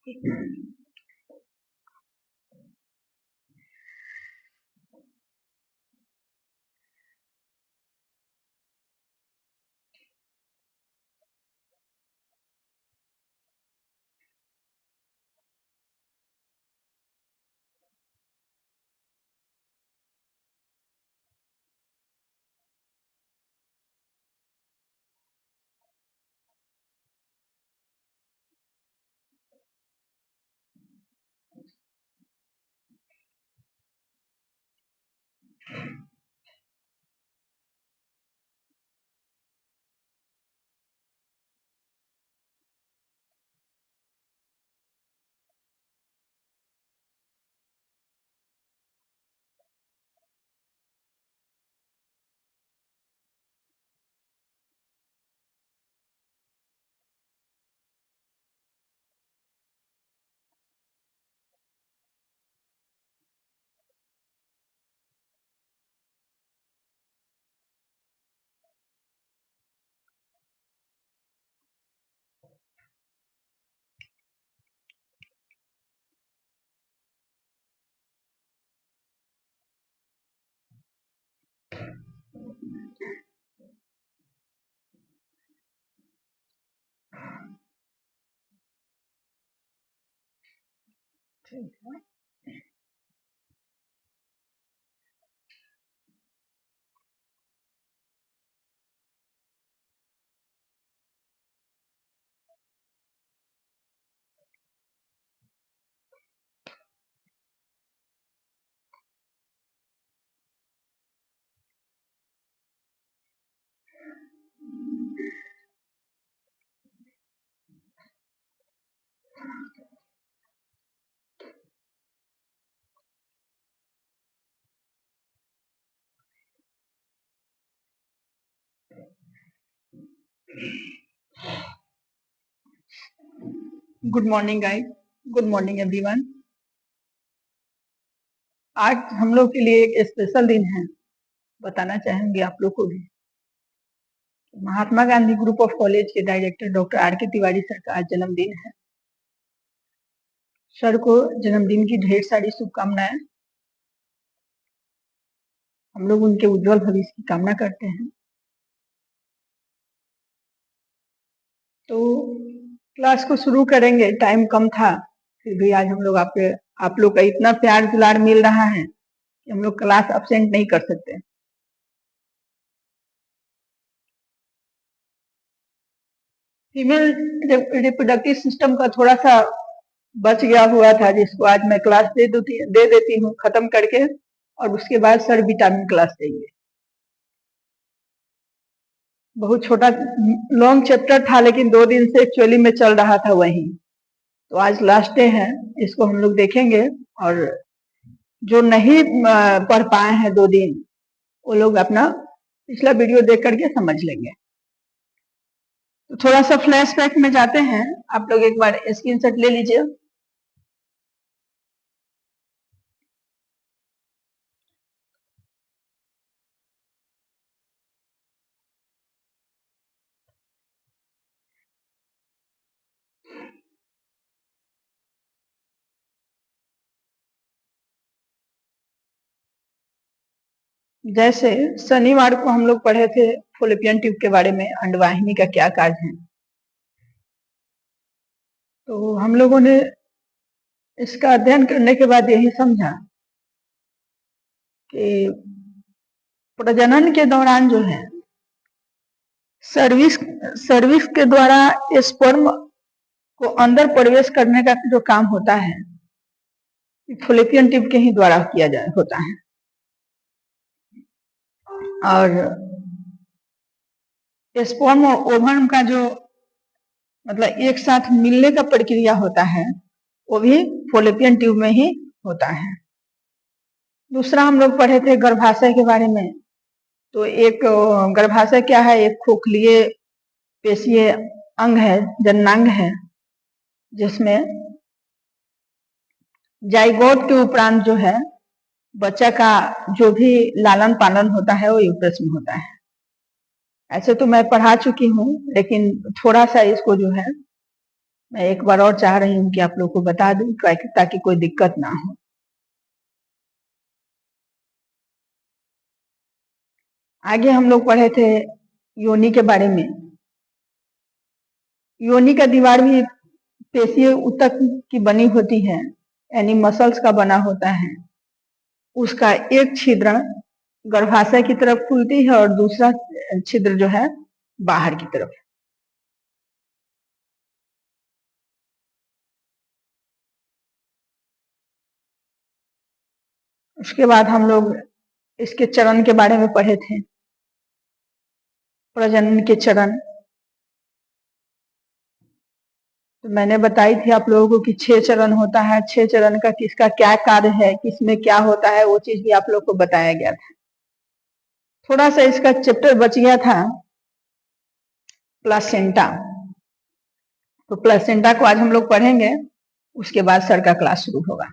ठीक है। Good morning guys, good morning everyone. आज हम लोग के लिए एक स्पेशल दिन है, बताना चाहेंगे आप लोग को भी। Mahatma Gandhi group of college के डायरेक्टर डॉक्टर आर के तिवारी सर का आज जन्मदिन है। सर को जन्मदिन की ढेर सारी शुभकामनाएं। हम लोग उनके उज्जवल भविष्य की कामना करते हैं। तो क्लास को शुरू करेंगे, टाइम कम था, फिर भी आज हम लोग आप लोग का इतना प्यार दुलार मिल रहा है कि हम लोग क्लास अब्सेंट नहीं कर सकते। फीमेल रिप्रोडक्टिव सिस्टम का थोड़ा सा बच गया हुआ था, जिसको आज मैं क्लास दे देती हूँ खत्म करके, और उसके बाद सर विटामिन क्लास देंगे। बहुत छोटा लॉन्ग चैप्टर था, लेकिन 2 दिन से एक्चुअली में चल रहा था वही। तो आज लास्ट डे है, इसको हम लोग देखेंगे, और जो नहीं पढ़ पाए हैं 2 दिन, वो लोग अपना पिछला वीडियो देख करके समझ लेंगे। तो थोड़ा सा फ्लैशबैक में जाते हैं, आप लोग एक बार स्क्रीनशॉट ले लीजिए। जैसे शनिवार को हम लोग पढ़े थे फॉलोपियन ट्यूब के बारे में, अंडवाहिनी का क्या कार्य है। तो हम लोगों ने इसका अध्ययन करने के बाद यही समझा कि प्रजनन के दौरान जो है सर्विस के द्वारा स्पर्म को अंदर प्रवेश करने का जो काम होता है फैलोपियन ट्यूब के ही द्वारा किया जाए होता है। और स्पर्म और ओवम का जो मतलब एक साथ मिलने का प्रक्रिया होता है वो भी फैलोपियन ट्यूब में ही होता है। दूसरा हम लोग पढ़े थे गर्भाशय के बारे में। तो एक गर्भाशय क्या है, एक खोखलीय पेशीय अंग है, जननांग है, जिसमें जाइगोट के उपरांत जो है बच्चा का जो भी लालन पालन होता है वो यूट्रस में होता है। ऐसे तो मैं पढ़ा चुकी हूँ, लेकिन थोड़ा सा इसको जो है मैं एक बार और चाह रही हूँ कि आप लोग को बता दूं ताकि कोई दिक्कत ना हो। आगे हम लोग पढ़े थे योनि के बारे में। योनि का दीवार भी पेशीय ऊतक की बनी होती है, यानी मसल्स का बना होता है। उसका एक छिद्र गर्भाशय की तरफ खुलती है और दूसरा छिद्र जो है बाहर की तरफ। उसके बाद हम लोग इसके चरण के बारे में पढ़े थे, प्रजनन के चरण। तो मैंने बताई थी आप लोगों को कि 6 चरण होता है। 6 चरण का किसका क्या कार्य है, किसमें क्या होता है, वो चीज भी आप लोग को बताया गया था। थोड़ा सा इसका चैप्टर बच गया था, प्लासेंटा। तो प्लासेंटा को आज हम लोग पढ़ेंगे, उसके बाद सर का क्लास शुरू होगा।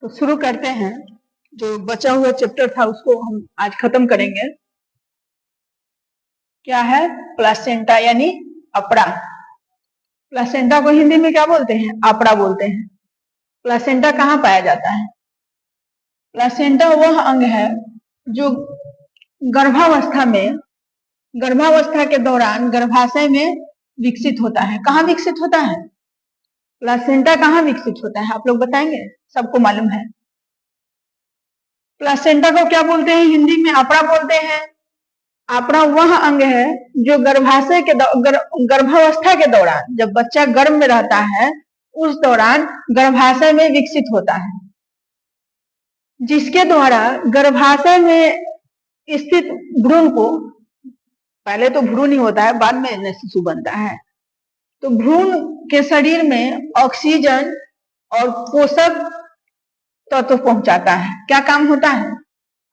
तो शुरू करते हैं। जो बचा हुआ चैप्टर था उसको हम आज खत्म करेंगे। क्या है प्लासेंटा, यानी अपड़ा। प्लासेंटा को हिंदी में क्या बोलते हैं, अपड़ा बोलते हैं। प्लासेंटा कहाँ पाया जाता है? प्लासेंटा वह अंग है जो गर्भावस्था के दौरान गर्भाशय में विकसित होता है। कहाँ विकसित होता है प्लासेंटा, कहाँ विकसित होता है आप लोग बताएंगे? सबको मालूम है। प्लासेंटा को क्या बोलते हैं हिंदी में? अपड़ा बोलते हैं। अपड़ा वह अंग है जो गर्भाशय के गर्भावस्था के दौरान, जब बच्चा गर्भ में रहता है उस दौरान गर्भाशय में विकसित होता है, जिसके द्वारा गर्भाशय में स्थित भ्रूण को, पहले तो भ्रूण ही होता है, बाद में शिशु बनता है, तो भ्रूण के शरीर में ऑक्सीजन और पोषक तत्व पहुंचाता है। क्या काम होता है?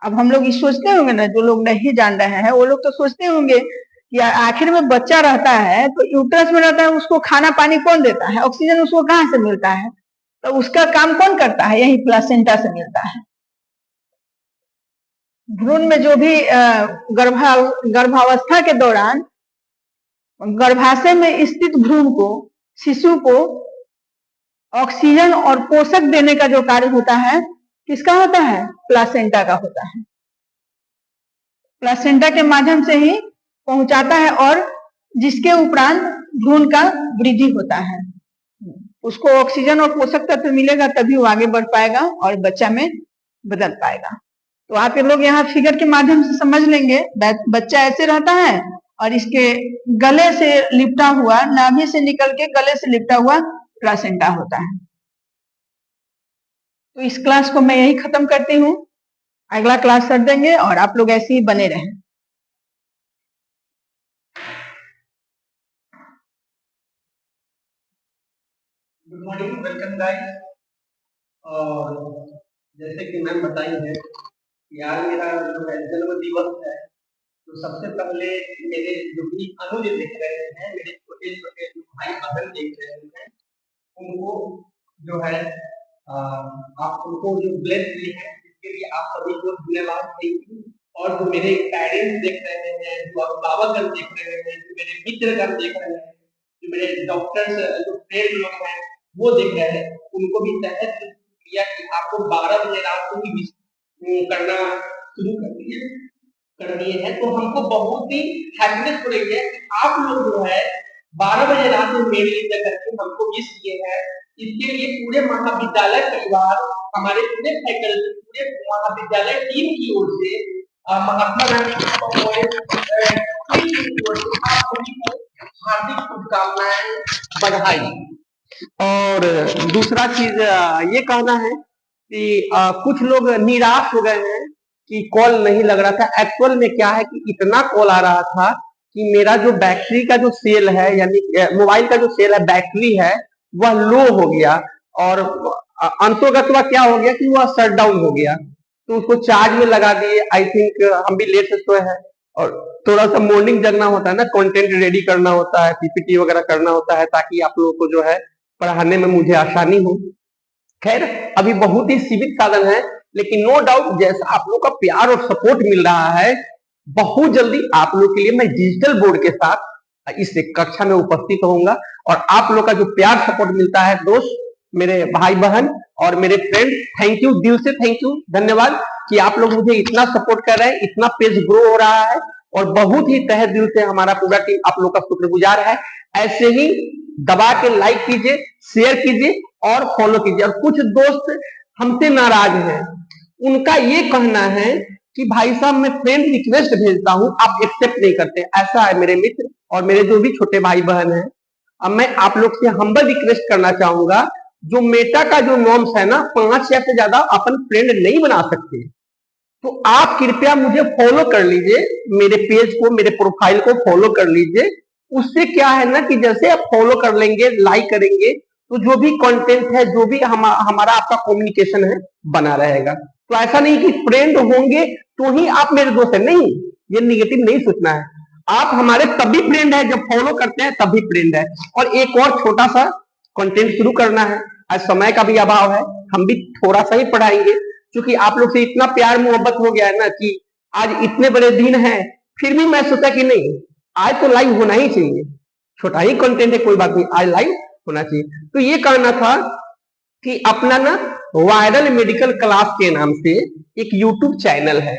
अब हम लोग सोचते होंगे ना, जो लोग नहीं जान रहे हैं वो लोग तो सोचते होंगे कि आखिर में बच्चा रहता है तो यूट्रस में रहता है, उसको खाना पानी कौन देता है, ऑक्सीजन उसको कहाँ से मिलता है? तो उसका काम कौन करता है? यही प्लासेंटा से मिलता है। भ्रूण में जो भी गर्भावस्था के दौरान गर्भाशय में स्थित भ्रूण को, शिशु को ऑक्सीजन और पोषक देने का जो कार्य होता है किसका होता है? प्लासेंटा का होता है। प्लासेंटा के माध्यम से ही पहुंचाता है और जिसके उपरांत भ्रूण का वृद्धि होता है। उसको ऑक्सीजन और पोषक तत्व मिलेगा तभी वो आगे बढ़ पाएगा और बच्चा में बदल पाएगा। तो आप ये लोग यहाँ फिगर के माध्यम से समझ लेंगे। बच्चा ऐसे रहता है और इसके गले से लिपटा हुआ, नाभि से निकल के गले से लिपटा हुआ प्लासेंटा होता है। तो इस क्लास को मैं यही खत्म करती हूँ, अगला क्लास कर देंगे और आप लोग ऐसे ही बने रहें। Good morning, welcome guys. और जैसे कि मैम बताई है कि आज मेरा जो है जन्म दिवस है, तो सबसे पहले मेरे जो भी अनुज देख रहे हैं, मेरे छोटे छोटे जो भाई बहन देख रहे हैं, उनको जो है आप उनको जो ब्लेस किए हैं इसके लिए आप सभी को धन्यवाद। Thank you. और जो मेरे पेरेंट्स देख रहे हैं, जो अभिभावकगण देख रहे हैं, जो मेरे मित्रगण देख रहे हैं, जो मेरे डॉक्टर्स जो फ्रेंड लोग हैं वो देख रहे हैं, उनको भी तहे दिल से शुक्रिया कि आपको 12 बजे रात को भी करना शुरू कर दिए हैं। तो हमको बहुत ही हैप्पीनेस हो रही है कि आप लोग जो है 12 बजे रात में मेरे लिए करके हमको विश किए हैं। इसके लिए पूरे महाविद्यालय परिवार, हमारे पूरे फैकल्टी, पूरे महाविद्यालय टीम की ओर से महात्मा गांधी की ओर से आप सभी को हार्दिक शुभकामनाएं, बधाई। और दूसरा चीज ये कहना है कि कुछ लोग निराश हो गए हैं कि कॉल नहीं लग रहा था। एक्चुअल में क्या है कि इतना कॉल आ रहा था कि मेरा जो बैटरी का जो सेल है, यानी मोबाइल का जो सेल है, बैटरी है, वह लो हो गया और अंतोगत्वा क्या हो गया कि वह शट डाउन हो गया। तो उसको चार्ज में लगा दिए। आई थिंक हम भी लेट से सोए हैं और थोड़ा सा मॉर्निंग जगना होता है ना, कंटेंट रेडी करना होता है, पीपीटी वगैरह करना होता है, ताकि आप लोगों को जो है पढ़ाने में मुझे आसानी हो। खैर, अभी बहुत ही सीमित साधन है, लेकिन नो डाउट जैसा आप लोग का प्यार और सपोर्ट मिल रहा है, बहुत जल्दी आप लोग के लिए मैं डिजिटल बोर्ड के साथ इस कक्षा में उपस्थित होऊंगा। और आप लोग का जो प्यार सपोर्ट मिलता है दोस्त, मेरे भाई बहन और मेरे फ्रेंड, थैंक यू, दिल से थैंक यू, धन्यवाद कि आप लोग मुझे इतना सपोर्ट कर रहे हैं, इतना पेज ग्रो हो रहा है और बहुत ही तहे दिल से हमारा पूरा टीम आप लोग का शुक्रगुजार है। ऐसे ही दबा के लाइक कीजिए, शेयर कीजिए और फॉलो कीजिए। और कुछ दोस्त हमसे नाराज हैं, उनका ये कहना है कि भाई साहब मैं फ्रेंड रिक्वेस्ट भेजता हूं, आप एक्सेप्ट नहीं करते। ऐसा है मेरे मित्र और मेरे जो भी छोटे भाई बहन हैं। अब मैं आप लोग से हम्बल रिक्वेस्ट करना चाहूंगा, जो मेटा का जो नॉर्म्स है ना, 5 या से ज्यादा अपन फ्रेंड नहीं बना सकते। तो आप कृपया मुझे फॉलो कर लीजिए, मेरे पेज को, मेरे प्रोफाइल को फॉलो कर लीजिए। उससे क्या है ना कि जैसे आप फॉलो कर लेंगे, लाइक करेंगे, तो जो भी कंटेंट है, जो भी हमारा आपका कम्युनिकेशन है, बना रहेगा। तो ऐसा नहीं कि फ्रेंड होंगे तो ही आप मेरे दोस्त हैं, नहीं, ये निगेटिव नहीं सोचना है। आप हमारे तभी फ्रेंड है जब फॉलो करते हैं, तभी फ्रेंड है। और एक और छोटा सा कंटेंट शुरू करना है, आज समय का भी अभाव है, हम भी थोड़ा सा ही पढ़ाएंगे, क्योंकि आप लोग से इतना प्यार मोहब्बत हो गया है ना कि आज इतने बड़े दिन हैं, फिर भी मैं सोचा कि नहीं, आज तो लाइव होना ही चाहिए। छोटा ही कंटेंट है, कोई बात नहीं, आज लाइव होना चाहिए। तो ये कहना था कि अपना ना वायरल मेडिकल क्लास के नाम से एक यूट्यूब चैनल है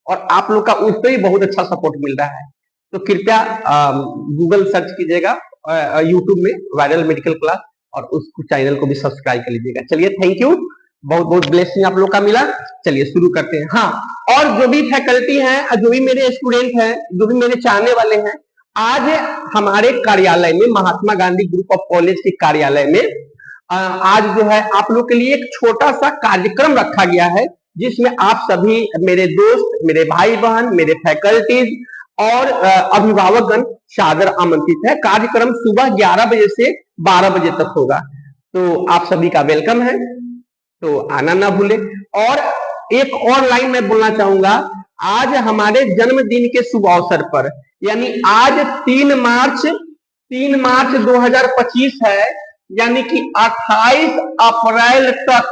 और आप लोग का उस पर भी बहुत अच्छा सपोर्ट मिल रहा है। तो कृपया गूगल सर्च कीजिएगा यूट्यूब में वायरल मेडिकल क्लास और उस चैनल को भी सब्सक्राइब कर लीजिएगा। चलिए, थैंक यू, बहुत बहुत ब्लेसिंग आप लोग का मिला। चलिए शुरू करते हैं। हाँ, और जो भी फैकल्टी हैं, जो भी मेरे स्टूडेंट हैं, जो भी मेरे चाहने वाले हैं, आज हमारे कार्यालय में, Mahatma Gandhi group of college के कार्यालय में आज जो है आप लोग के लिए एक छोटा सा कार्यक्रम रखा गया है, जिसमें आप सभी मेरे दोस्त, मेरे भाई बहन, मेरे फैकल्टीज और अभिभावकगण सादर आमंत्रित है। कार्यक्रम सुबह 11 बजे से 12 बजे तक होगा, तो आप सभी का वेलकम है, तो आना ना भूले। और एक और लाइन मैं बोलना चाहूंगा, आज हमारे जन्मदिन के शुभ अवसर पर, यानी आज 3 मार्च 2025 है, यानी कि 28 अप्रैल तक,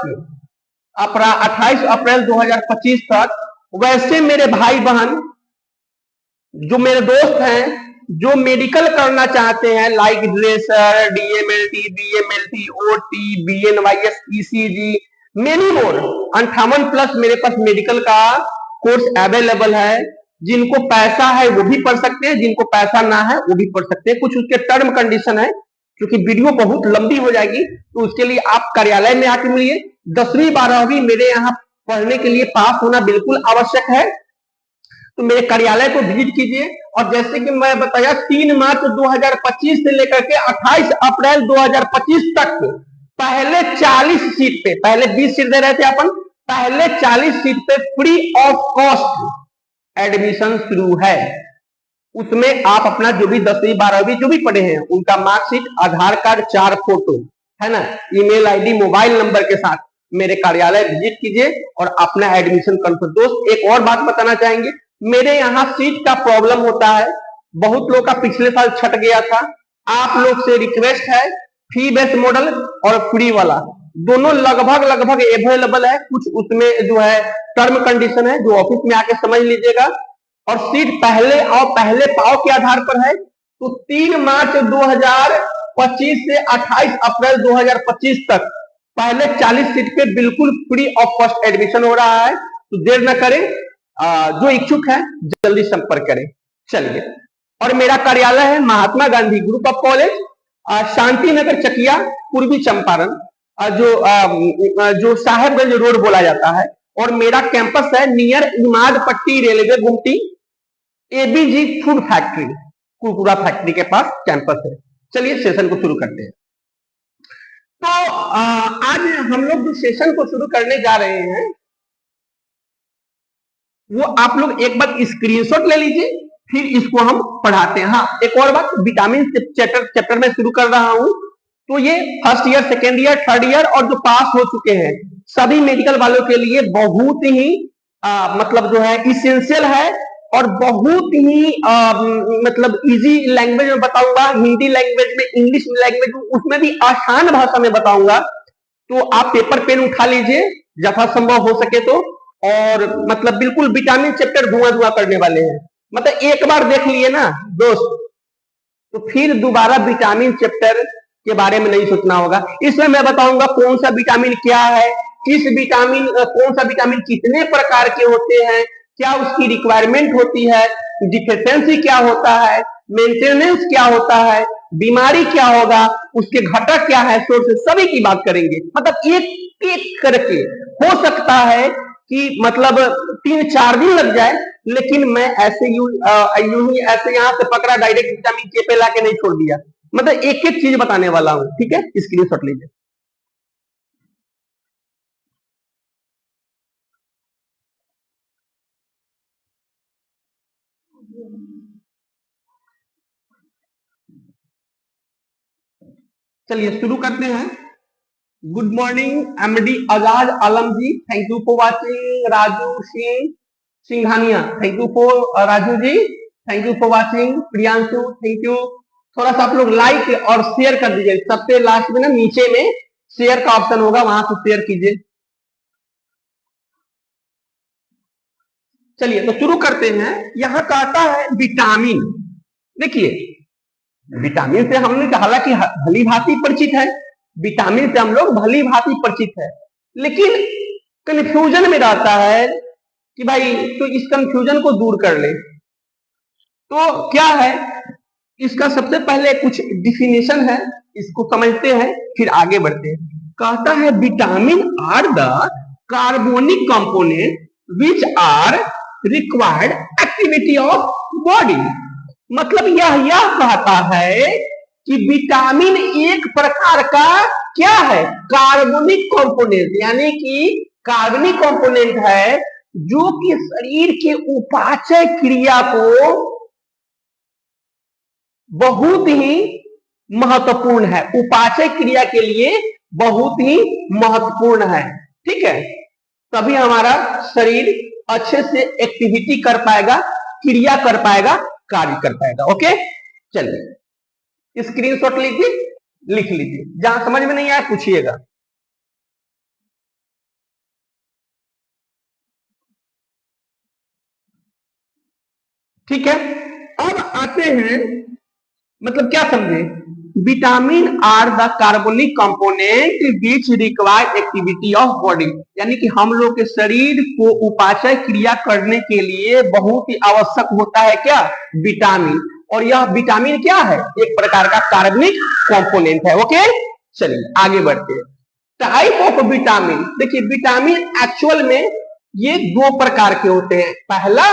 28 अप्रैल 2025 तक, वैसे मेरे भाई बहन जो मेरे दोस्त हैं, जो मेडिकल करना चाहते हैं, like dresser, DMLT, BMLT, OT, BNYS, ECG, many more, 58+ मेरे पास मेडिकल का कोर्स अवेलेबल है। जिनको पैसा है वो भी पढ़ सकते हैं, जिनको पैसा ना है वो भी पढ़ सकते हैं। कुछ उसके टर्म कंडीशन है, क्योंकि वीडियो बहुत लंबी हो जाएगी, तो उसके लिए आप कार्यालय में आके मिलिए। 10वीं 12वीं मेरे यहाँ पढ़ने के लिए पास होना बिल्कुल आवश्यक है, तो मेरे कार्यालय को विजिट कीजिए। और जैसे कि मैं बताया, 3 मार्च 2025 से लेकर के 28 अप्रैल 2025 तक पहले 40 सीट पे, पहले 20 सीट दे रहे थे अपन, पहले 40 सीट पे फ्री ऑफ कॉस्ट एडमिशन शुरू है। उसमें आप अपना जो भी 10वीं 12वीं जो भी पढ़े हैं, उनका मार्कशीट, आधार कार्ड, 4 फोटो है ना, ईमेल आईडी, मोबाइल नंबर के साथ मेरे कार्यालय विजिट कीजिए और अपना एडमिशन कंफर्म। दोस्त, एक और बात बताना चाहेंगे, मेरे यहाँ सीट का प्रॉब्लम होता है, बहुत लोग का पिछले साल छट गया था। आप लोग से रिक्वेस्ट है, फी बेस्ड मॉडल और फ्री वाला दोनों लगभग लगभग अवेलेबल है, कुछ उसमें जो है टर्म कंडीशन है जो ऑफिस में आके समझ लीजिएगा। और सीट पहले और पहले पाव के आधार पर है, तो 3 मार्च 2025 से 28 अप्रैल 2025 तक पहले 40 सीट पे बिल्कुल फ्री ऑफ कॉस्ट एडमिशन हो रहा है। तो देर न करें, जो इच्छुक है जल्दी संपर्क करें। चलिए, और मेरा कार्यालय है Mahatma Gandhi group of college, Shanti Nagar Chakiya, पूर्वी चंपारण, जो साहेबगंज रोड बोला जाता है। और मेरा कैंपस है नियर इमाद पट्टी रेलवे गुमटी, एबीजी फूड फैक्ट्री, कुरकुरा फैक्ट्री के पास कैंपस है। चलिए सेशन को शुरू करते हैं। तो आज हम लोग जो सेशन को शुरू करने जा रहे हैं वो आप लोग एक बार स्क्रीनशॉट ले लीजिए, फिर इसको हम पढ़ाते हैं। हाँ, एक और बात, विटामिन चैप्टर में शुरू कर रहा हूं, तो ये first year, second year, third year और जो पास हो चुके हैं सभी मेडिकल वालों के लिए बहुत ही मतलब जो है इसेंशियल है, और बहुत ही मतलब इजी लैंग्वेज में बताऊंगा, हिंदी लैंग्वेज में, इंग्लिश लैंग्वेज में, उसमें भी आसान भाषा में बताऊंगा। तो आप पेपर पेन उठा लीजिए यथासंभव हो सके तो, और मतलब बिल्कुल विटामिन चैप्टर धुआं करने वाले हैं। मतलब एक बार देख लिए ना दोस्त, तो फिर दोबारा विटामिन चैप्टर के बारे में नहीं सोचना होगा। इसमें मैं बताऊंगा कौन सा विटामिन क्या है, कौन सा विटामिन कितने प्रकार के होते हैं, क्या उसकी रिक्वायरमेंट होती है, डिफिशियंसी क्या होता है, मेंटेनेंस क्या होता है, बीमारी क्या होगा, उसके घटक क्या है, सोर्स, सभी की बात करेंगे। मतलब एक एक करके हो सकता है कि मतलब 3-4 दिन लग जाए, लेकिन मैं ऐसे यूं ही ऐसे यहां से पकड़ा डायरेक्ट विटामिन के पे लाके नहीं छोड़ दिया। मतलब एक एक चीज बताने वाला हूं, ठीक है, स्क्रीनशॉट लीजिए। चलिए शुरू करते हैं। Good morning MD Azad Alam ji, thank you for watching. Raju Singh Singhania, thank you for Raju ji, thank you for watching. Priyanshu, thank you. थोड़ा सा आप लोग लाइक और शेयर कर दीजिए, सबसे लास्ट में ना नीचे में शेयर का ऑप्शन होगा, वहां से शेयर कीजिए। चलिए तो शुरू करते हैं। यहां कहता है विटामिन। देखिए, विटामिन से हम लोग हालांकि भली भांति परिचित है, विटामिन से हम लोग भली भांति परिचित है, लेकिन कंफ्यूजन में रहता है कि भाई तो इस कंफ्यूजन को दूर कर ले। तो क्या है इसका, सबसे पहले कुछ डिफिनेशन है, इसको समझते हैं फिर आगे बढ़ते हैं। कहता है vitamin are the carbonic component which are required activity of body. मतलब यह कहता है कि विटामिन एक प्रकार का क्या है, कार्बोनिक कंपोनेंट, यानी कि कार्बनिक कंपोनेंट है जो कि शरीर के उपाचय क्रिया को बहुत ही महत्वपूर्ण है, उपाचय क्रिया के लिए बहुत ही महत्वपूर्ण है। ठीक है, तभी हमारा शरीर अच्छे से एक्टिविटी कर पाएगा, क्रिया कर पाएगा, कार्य कर पाएगा। ओके, चलिए स्क्रीनशॉट लीजिए, लिख लीजिए, जहां समझ में नहीं आया पूछिएगा। ठीक है, अब आते हैं, मतलब क्या समझे, vitamin are the carbonic component which require activity of body, यानी कि हम लोग के शरीर को उपाचय क्रिया करने के लिए बहुत ही आवश्यक होता है क्या, विटामिन। और यह विटामिन क्या है, एक प्रकार का कार्बनिक कंपोनेंट है। ओके, चलिए आगे बढ़ते हैं। टाइप ऑफ विटामिन, देखिए विटामिन एक्चुअल में ये 2 प्रकार के होते हैं, पहला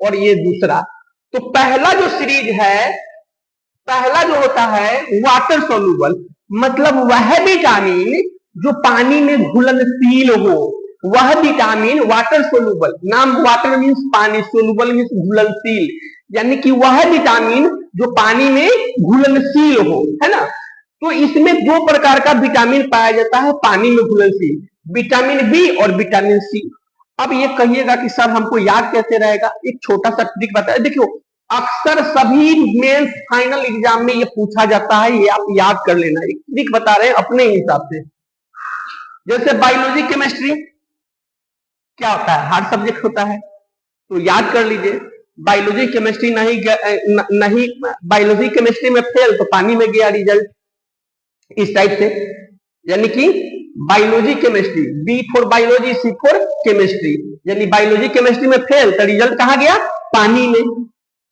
और ये दूसरा। तो पहला जो सीरीज है, पहला जो होता है वाटर सोल्यूबल, मतलब वह विटामिन जो पानी में घुलनशील हो, वह विटामिन वाटर सोल्यूबल। नाम वाटर मीन्स पानी, सोल्यूबल मीन्स घुलनशील, यानी कि वह विटामिन जो पानी में घुलनशील हो, है ना। तो इसमें 2 प्रकार का विटामिन पाया जाता है पानी में घुलनशील, विटामिन बी और विटामिन सी। अब ये कहिएगा कि सर हमको याद कैसे रहेगा, एक छोटा सा ट्रिक बताया। देखियो, अक्सर सभी मेंस फाइनल एग्जाम में ये पूछा जाता है, ये आप याद कर लेना। एक ट्रिक बता रहे हैं अपने हिसाब से। जैसे बायोलॉजी केमिस्ट्री क्या होता है, हार्ड सब्जेक्ट होता है, तो याद कर लीजिए बायोलॉजी केमिस्ट्री नहीं बायोलॉजी केमिस्ट्री में फेल तो पानी में गया रिजल्ट, इस टाइप से। यानी कि biology chemistry, B for biology, C for chemistry, यानी बायोलॉजी केमिस्ट्री में फेल तो रिजल्ट कहां गया, पानी में,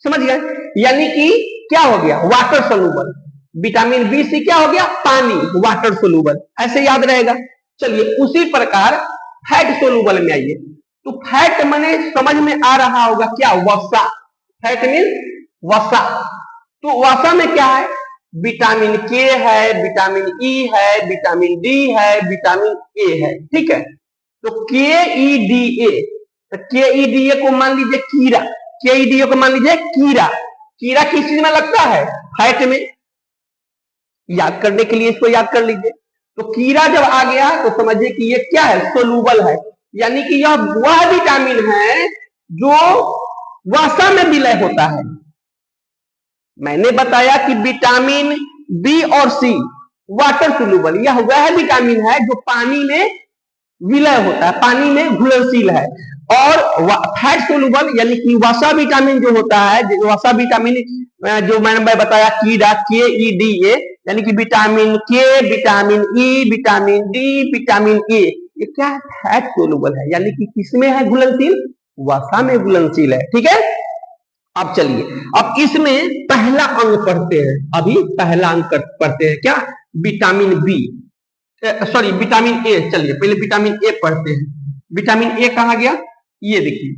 समझ गए। यानी कि क्या हो गया, water soluble. Vitamin B C क्या हो गया, पानी, वाटर सोलूबल, ऐसे याद रहेगा। चलिए उसी प्रकार फैट सोलूबल में आइए, तो फैट माने समझ में आ रहा होगा क्या, वसा, फैट मीन वसा। तो वसा में क्या है, विटामिन के है, विटामिन ई है, विटामिन डी है, विटामिन ए है, ठीक है। तो के ई डी ए, तो के ई डी ए को मान लीजिए कीड़ा, के ई डी ए को मान लीजिए कीड़ा। कीड़ा किस चीज में लगता है, फैट में। याद करने के लिए इसको याद कर लीजिए। तो कीड़ा जब आ गया तो समझिए कि ये क्या है, सोलूबल है, यानी कि यह वह विटामिन है जो वसा में विलय होता है। मैंने बताया कि विटामिन बी और सी वाटर सोलूबल, यह वह विटामिन है जो पानी में विलय होता है, पानी में घुलनशील है। और फैट सोलूबल यानी कि वसा विटामिन जो होता है, वसा विटामिन जो मैंने बताया कीड़ा, के ई डी ए, यानी कि विटामिन के, vitamin E, vitamin D, vitamin A, ये क्या है, फैट सोलूबल है, यानी कि किसमें है घुलनशील, वसा में घुलनशील है, ठीक है। अब चलिए, अब इसमें पहला अंग पढ़ते हैं, अभी पहला अंग पढ़ते हैं क्या, vitamin B, sorry vitamin A. चलिए पहले विटामिन ए पढ़ते हैं। विटामिन ए कहाँ गया, ये देखिए,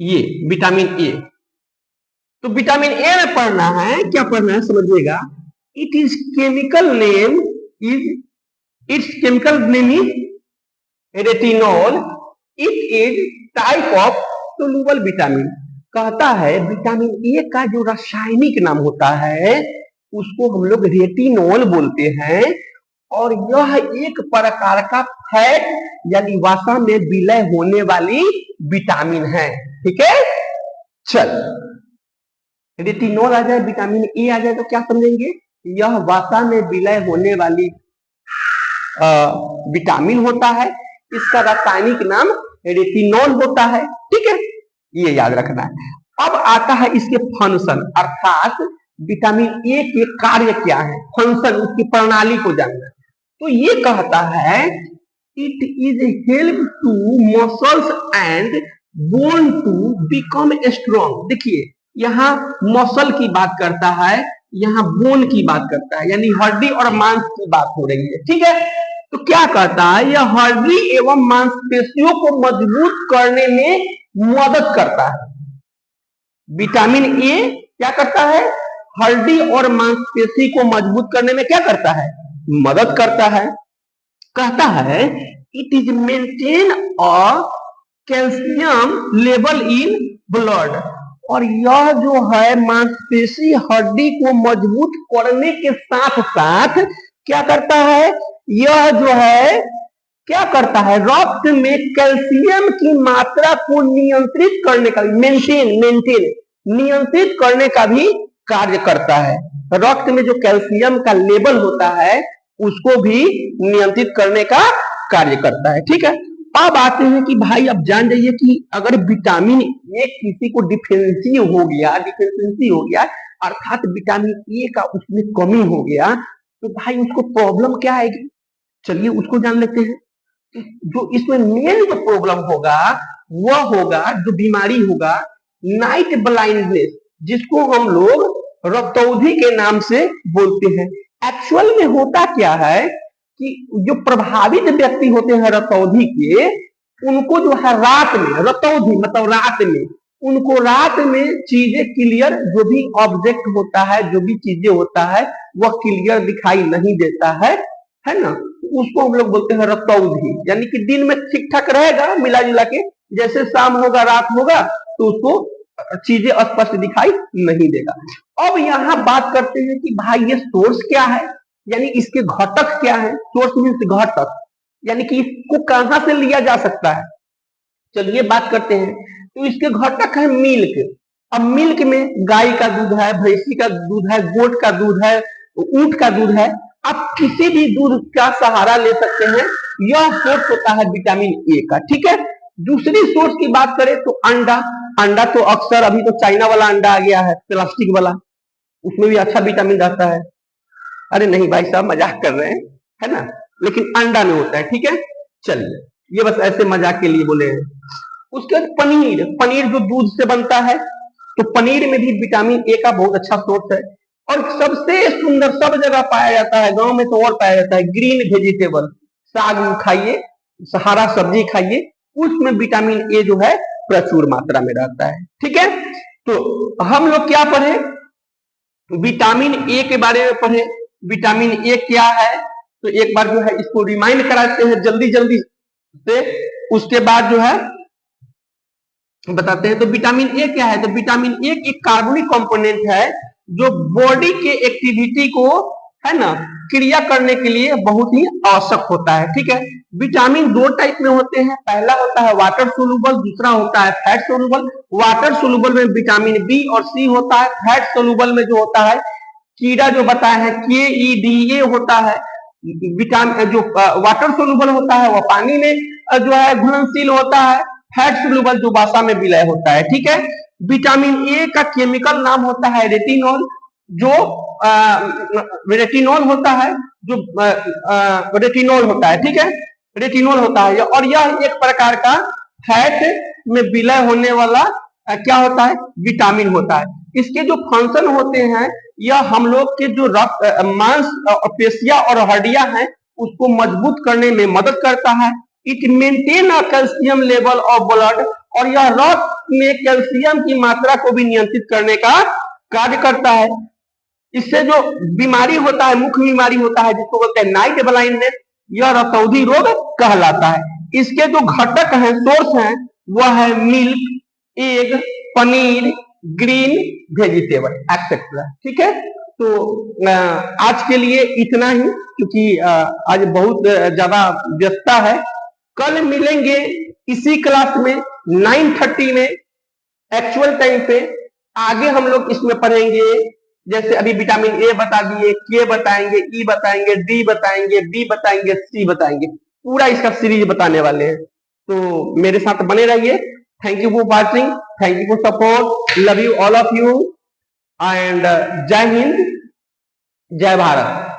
ये विटामिन ए। तो विटामिन ए में पढ़ना है, क्या पढ़ना है समझिएगा, it is chemical name is, it's chemical name is retinol, it is type of soluble vitamin. कहता है विटामिन ए का जो रासायनिक नाम होता है उसको हम लोग रेटिनॉल बोलते हैं, और यह एक प्रकार का फैट यानी वसा में विलय होने वाली विटामिन है, ठीक है। चल रेटिनॉल आ जाए, विटामिन ए आ जाए तो क्या समझेंगे, यह वसा में विलय होने वाली विटामिन होता है, इसका रासायनिक नाम रेटिनॉल होता है, ठीक है, ये याद रखना है। अब आता है इसके फंक्शन, अर्थात विटामिन ए के कार्य क्या है, फंक्शन, उसकी प्रणाली को जानना। तो ये कहता है it is help to muscles and bone to become strong. देखिए यहाँ मसल की बात करता है, यहाँ बोन की बात करता है, यानी हड्डी और मांस की बात हो रही है, ठीक है। तो क्या कहता है, यह हड्डी एवं मांसपेशियों को मजबूत करने में मदद करता है। विटामिन ए क्या करता है, हड्डी और मांसपेशी को मजबूत करने में क्या करता है, मदद करता है। कहता है it is maintain a calcium level in blood, और यह जो है मांसपेशी हड्डी को मजबूत करने के साथ साथ क्या करता है, यह जो है क्या करता है, रक्त में कैल्शियम की मात्रा को नियंत्रित करने का, नियंत्रित करने का भी कार्य करता है। रक्त में जो कैल्शियम का लेवल होता है उसको भी नियंत्रित करने का कार्य करता है, ठीक है। अब आते हैं कि भाई अब जान जाइए कि अगर विटामिन ए किसी को डिफिशियंसी हो गया, अर्थात विटामिन ए का उसमें कमी हो गया, तो भाई उसको प्रॉब्लम क्या आएगी, चलिए उसको जान लेते हैं। जो इसमें मेन जो प्रॉब्लम होगा वह होगा, जो बीमारी होगा, नाइट ब्लाइंडनेस, जिसको हम लोग रक्तौंधी के नाम से बोलते हैं। एक्चुअल में होता क्या है कि जो प्रभावित व्यक्ति होते हैं रक्तौंधी के, उनको जो है रात में, रक्तौंधी मतलब रात में, उनको रात में चीजें क्लियर, जो भी ऑब्जेक्ट होता है, जो भी चीजें होता है वह क्लियर दिखाई नहीं देता है ना, उसको हम लोग बोलते हैं रक्तौंधी। यानी कि दिन में ठीक ठाक रहेगा मिला जुला के, जैसे शाम होगा रात होगा तो उसको चीजें स्पष्ट दिखाई नहीं देगा। अब यहाँ बात करते हैं कि भाई ये सोर्स क्या है, यानी इसके घटक क्या है। सोर्स मीन्स घटक, यानी कि इसको कहां से लिया जा सकता है, चलिए बात करते हैं। तो इसके घटक है मिल्क। अब मिल्क में गाय का दूध है, भैंसी का दूध है, गोट का दूध है, ऊंट का दूध है। आप किसी भी दूध का सहारा ले सकते हैं यह सोर्स होता है विटामिन ए का, ठीक है। दूसरी सोर्स की बात करें तो अंडा। अंडा तो अक्सर अभी तो चाइना वाला अंडा आ गया है, प्लास्टिक वाला, उसमें भी अच्छा विटामिन रहता है। अरे नहीं भाई साहब, मजाक कर रहे हैं, है ना, लेकिन अंडा में होता है, ठीक है। चलिए, ये बस ऐसे मजाक के लिए बोले हैं। उसके बाद पनीर। पनीर जो दूध से बनता है, तो पनीर में भी विटामिन ए का बहुत अच्छा सोर्स है। और सबसे सुंदर, सब जगह पाया जाता है, गांव में तो और पाया जाता है, ग्रीन वेजिटेबल। साग खाइए, हरा सब्जी खाइए, उसमें विटामिन ए जो है प्रचुर मात्रा में रहता है, ठीक है। तो हम लोग क्या पढ़े, विटामिन ए के बारे में पढ़े। विटामिन ए क्या है, तो एक बार जो है इसको रिमाइंड कराते हैं जल्दी जल्दी से, उसके बाद जो है बताते हैं। तो विटामिन ए क्या है, तो विटामिन ए एक कार्बनिक कंपोनेंट है जो बॉडी के एक्टिविटी को, है ना, क्रिया करने के लिए बहुत ही आवश्यक होता है, ठीक है। विटामिन दो टाइप में होते हैं, पहला होता है वाटर सोलुबल, दूसरा होता है फैट सोलुबल। वाटर सोलुबल में विटामिन बी और सी होता है, फैट सोलुबल में जो होता है, कीड़ा जो बताया है KEDA होता है। विटामिन जो वाटर सोलुबल होता है वह पानी में जो है घुलनशील होता है, फैट सोलुबल जो वसा में विलय होता है, ठीक है। विटामिन ए का केमिकल नाम होता है रेटिनॉल, जो रेटिनॉल होता है, जो रेटिनॉल होता है, ठीक है, रेटिनॉल होता है। और यह एक प्रकार का फैट में विलय होने वाला क्या होता है, विटामिन होता है। इसके जो फंक्शन होते हैं, यह हम लोग के जो रक्त, मांस, पेशियां और हड्डियां हैं, उसको मजबूत करने में मदद करता है। It maintain a calcium level of blood, और यह रक्त में कैल्शियम की मात्रा को भी नियंत्रित करने का कार्य करता है। इससे जो बीमारी होता है, मुख्य बीमारी होता है जिसको बोलते हैं नाइट ब्लाइंडनेस, यह रतौंधी रोग कहलाता है। इसके जो घटक हैं, सोर्स हैं, वह है milk, egg, paneer, green vegetable etcetera, ठीक है। तो आज के लिए इतना ही, क्योंकि आज बहुत ज्यादा व्यस्तता है। कल मिलेंगे इसी क्लास में 9:30 में एक्चुअल टाइम पे। आगे हम लोग इसमें पढ़ेंगे, जैसे अभी विटामिन ए बता दिए, के बताएंगे, ई बताएंगे, डी बताएंगे, बी बताएंगे, सी बताएंगे, पूरा इसका सीरीज बताने वाले हैं। तो मेरे साथ बने रहिए। Thank you for watching, thank you for support, love you all of you, and जय हिंद, जय भारत।